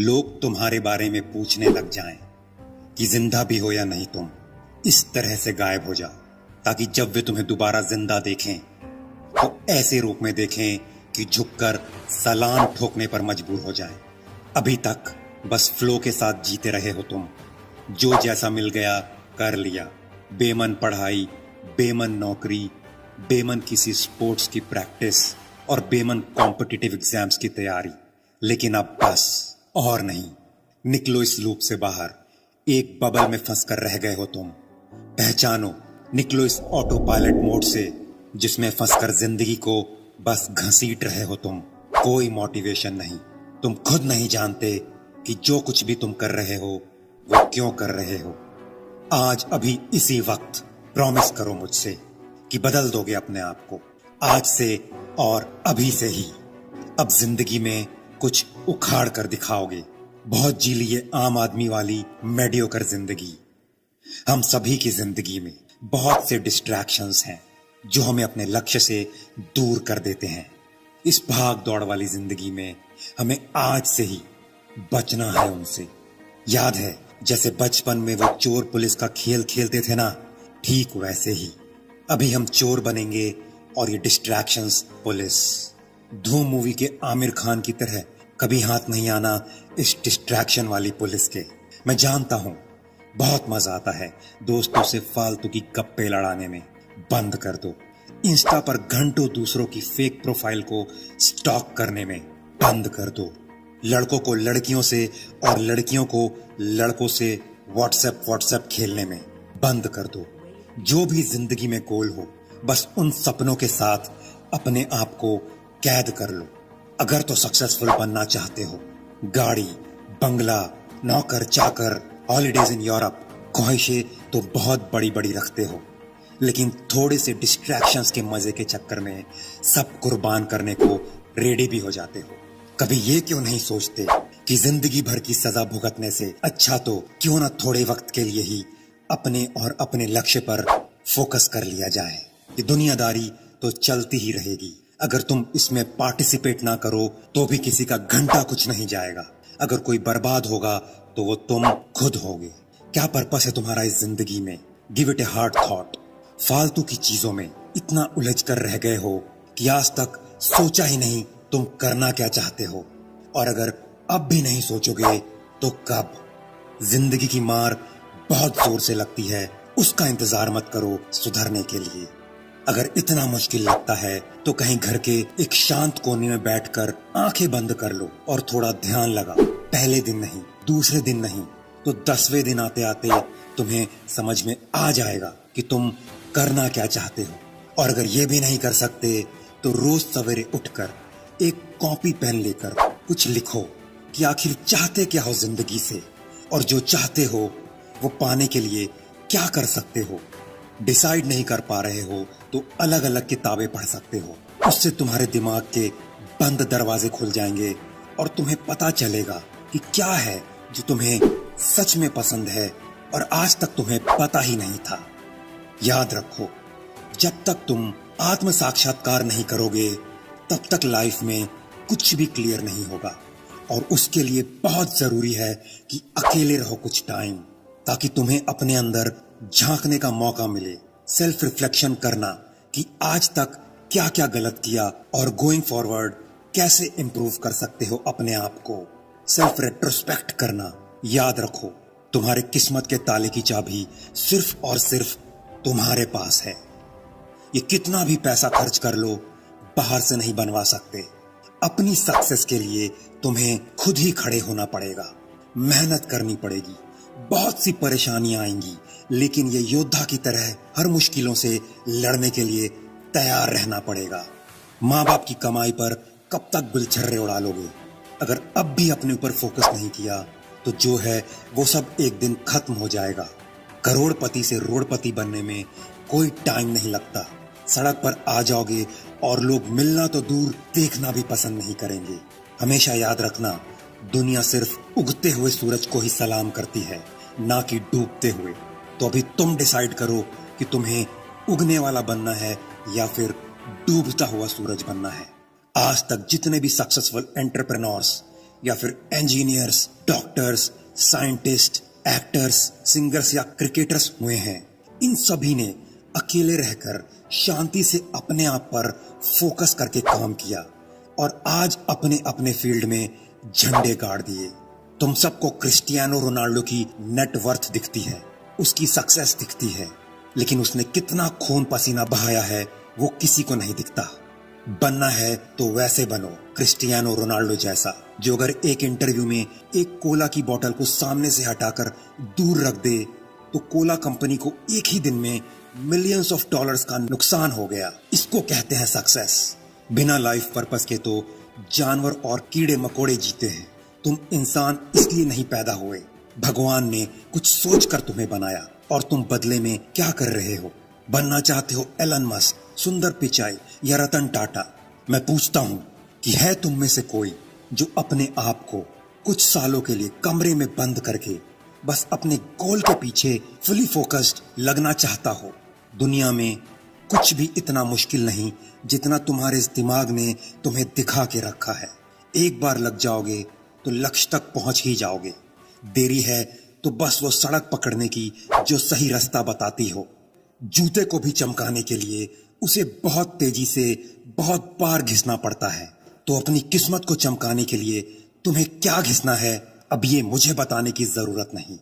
लोग तुम्हारे बारे में पूछने लग जाएं कि जिंदा भी हो या नहीं, तुम इस तरह से गायब हो जाओ ताकि जब वे तुम्हें दोबारा जिंदा देखें तो ऐसे रूप में देखें कि झुककर सलाम ठोकने पर मजबूर हो जाएं। अभी तक बस फ्लो के साथ जीते रहे हो तुम, जो जैसा मिल गया कर लिया। बेमन पढ़ाई, बेमन नौकरी, बेमन किसी स्पोर्ट्स की प्रैक्टिस और बेमन कॉम्पिटिटिव एग्जाम्स की तैयारी। लेकिन अब बस और नहीं, निकलो इस लूप से बाहर। एक बबल में फंस कर रह गए हो तुम। पहचानो, निकलो इस ऑटो पायलट मोड से जिसमें फंसकर जिंदगी को बस घसीट रहे हो तुम। कोई मोटिवेशन नहीं, तुम खुद नहीं जानते कि जो कुछ भी तुम कर रहे हो वो क्यों कर रहे हो। आज अभी इसी वक्त प्रॉमिस करो मुझसे कि बदल दोगे अपने आप को, आज से और अभी से ही। अब जिंदगी में कुछ उखाड़ कर दिखाओगे। बहुत जी लिए आम आदमी वाली मेडियोकर जिंदगी। हम सभी की जिंदगी में बहुत से डिस्ट्रैक्शंस हैं जो हमें अपने लक्ष्य से दूर कर देते हैं। इस भाग दौड़ वाली जिंदगी में हमें आज से ही बचना है उनसे। याद है जैसे बचपन में वो चोर पुलिस का खेल खेलते थे ना, ठीक वैसे ही अभी हम चोर बनेंगे और ये डिस्ट्रैक्शंस पुलिस। धूम मूवी के आमिर खान की तरह कभी हाथ नहीं आना इस डिस्ट्रैक्शन वाली पुलिस के। मैं जानता हूं बहुत मजा आता है दोस्तों से फालतू की गप्पे लड़ाने में। बंद कर दो इंस्टा पर घंटों दूसरों की फेक प्रोफाइल को स्टॉक करने में। बंद कर दो लड़कों को लड़कियों से और लड़कियों को लड़कों से व्हाट्सएप खेलने में। बंद कर दो। जो भी जिंदगी में गोल हो बस उन सपनों के साथ अपने आप को कैद कर लो। अगर तो सक्सेसफुल बनना चाहते हो, गाड़ी, बंगला, नौकर चाकर, हॉलीडेज इन यूरोप, ख्वाहिशें तो बहुत बड़ी बड़ी रखते हो, लेकिन थोड़े से डिस्ट्रैक्शंस के मजे के चक्कर में सब कुर्बान करने को रेडी भी हो जाते हो। कभी ये क्यों नहीं सोचते कि जिंदगी भर की सजा भुगतने से अच्छा तो क्यों ना थोड़े वक्त के लिए ही अपने और अपने लक्ष्य पर फोकस कर लिया जाए। ये दुनियादारी तो चलती ही रहेगी। अगर तुम इसमें पार्टिसिपेट ना करो तो भी किसी का घंटा कुछ नहीं जाएगा। अगर कोई बर्बाद होगा तो वो तुम खुद होगे। क्या पर्पस है तुम्हारा इस जिंदगी में? Give it a hard thought. फालतू की चीजों में इतना उलझ कर रह गए हो कि आज तक सोचा ही नहीं तुम करना क्या चाहते हो। और अगर अब भी नहीं सोचोगे तो कब? जिंदगी की मार बहुत जोर से लगती है, उसका इंतजार मत करो सुधरने के लिए। अगर इतना मुश्किल लगता है तो कहीं घर के एक शांत कोने में बैठकर आंखें बंद कर लो और थोड़ा ध्यान लगाओ। पहले दिन नहीं, दूसरे दिन नहीं तो 10वें दिन आते आते तुम्हें समझ में आ जाएगा कि तुम करना क्या चाहते हो। और अगर ये भी नहीं कर सकते तो रोज सवेरे उठकर एक कॉपी पेन लेकर कुछ लिखो कि आखिर चाहते क्या हो जिंदगी से, और जो चाहते हो वो पाने के लिए क्या कर सकते हो। डिसाइड नहीं कर पा रहे हो तो अलग अलग किताबें पढ़ सकते हो। उससे तुम्हारे दिमाग के बंद दरवाजे खुल जाएंगे और तुम्हें पता चलेगा कि क्या है जो तुम्हें सच में पसंद है और आज तक तुम्हें पता ही नहीं था। याद रखो, जब तक तुम आत्म साक्षात्कार नहीं करोगे तब तक लाइफ में कुछ भी क्लियर नहीं होगा। और उसके लिए बहुत जरूरी है कि अकेले रहो कुछ टाइम, ताकि तुम्हें अपने अंदर झांकने का मौका मिले। सेल्फ रिफ्लेक्शन करना कि आज तक क्या क्या गलत किया और गोइंग फॉरवर्ड कैसे इंप्रूव कर सकते हो अपने आप को। सेल्फ रेट्रोस्पेक्ट करना। याद रखो, तुम्हारे किस्मत के ताले की चाबी सिर्फ और सिर्फ तुम्हारे पास है। ये कितना भी पैसा खर्च कर लो बाहर से नहीं बनवा सकते। अपनी सक्सेस के लिए तुम्हें खुद ही खड़े होना पड़ेगा, मेहनत करनी पड़ेगी, बहुत सी परेशानियां आएंगी, लेकिन ये योद्धा की तरह हर मुश्किलों से लड़ने के लिए तैयार रहना पड़ेगा। माँ बाप की कमाई पर कब तक गुलछर्रे उड़ा लोगे? अगर अब भी अपने ऊपर फोकस नहीं किया तो जो है वो सब एक दिन खत्म हो जाएगा। करोड़पति से रोड़पति बनने में कोई टाइम नहीं लगता। सड़क पर आ जाओगे और लोग मिलना तो दूर देखना भी पसंद नहीं करेंगे। हमेशा याद रखना, दुनिया सिर्फ उगते हुए सूरज को ही सलाम करती है, ना कि डूबते हुए। तो अभी तुम डिसाइड करो कि तुम्हें उगने वाला बनना है या फिर डूबता हुआ सूरज बनना है। आज तक जितने भी सक्सेसफुल एंटरप्रेन्योर्स या फिर engineers, doctors, scientist, actors, singers या क्रिकेटर्स हुए हैं, इन सभी ने अकेले रहकर शांति से अपने आप पर फोकस करके काम किया और आज अपने अपने फील्ड में झंडे गाड़ दिए। तुम सबको क्रिस्टियानो रोनाल्डो की नेटवर्थ दिखती है, उसकी सक्सेस दिखती है, लेकिन उसने कितना खून पसीना बहाया है वो किसी को नहीं दिखता। बनना है तो वैसे बनो, क्रिस्टियानो रोनाल्डो जैसा, जो अगर एक इंटरव्यू में एक कोला की बोतल को सामने से हटाकर दूर रख दे तो कोला कंपनी को एक ही दिन में मिलियंस ऑफ डॉलर्स का नुकसान हो गया। इसको कहते हैं सक्सेस। बिना लाइफ पर्पस के तो जानवर और कीड़े मकोड़े जीते हैं। तुम इंसान इसलिए नहीं पैदा हुए, भगवान ने कुछ सोच कर तुम्हें बनाया और तुम बदले में क्या कर रहे हो? बनना चाहते हो एलन मस्क, सुंदर पिचाई या रतन टाटा? मैं पूछता हूं कि है तुम में से कोई जो अपने आप को कुछ सालों के लिए कमरे में बंद करके बस अपने गोल के पीछे फुली फोकस्ड लगना चाहता हो? दुनिया में कुछ भी इतना मुश्किल नहीं जितना तुम्हारे इस दिमाग ने तुम्हें दिखा के रखा है। एक बार लग जाओगे तो लक्ष्य तक पहुंच ही जाओगे। देरी है तो बस वो सड़क पकड़ने की जो सही रास्ता बताती हो। जूते को भी चमकाने के लिए उसे बहुत तेजी से बहुत बार घिसना पड़ता है। तो अपनी किस्मत को चमकाने के लिए तुम्हें क्या घिसना है अब ये मुझे बताने की जरूरत नहीं।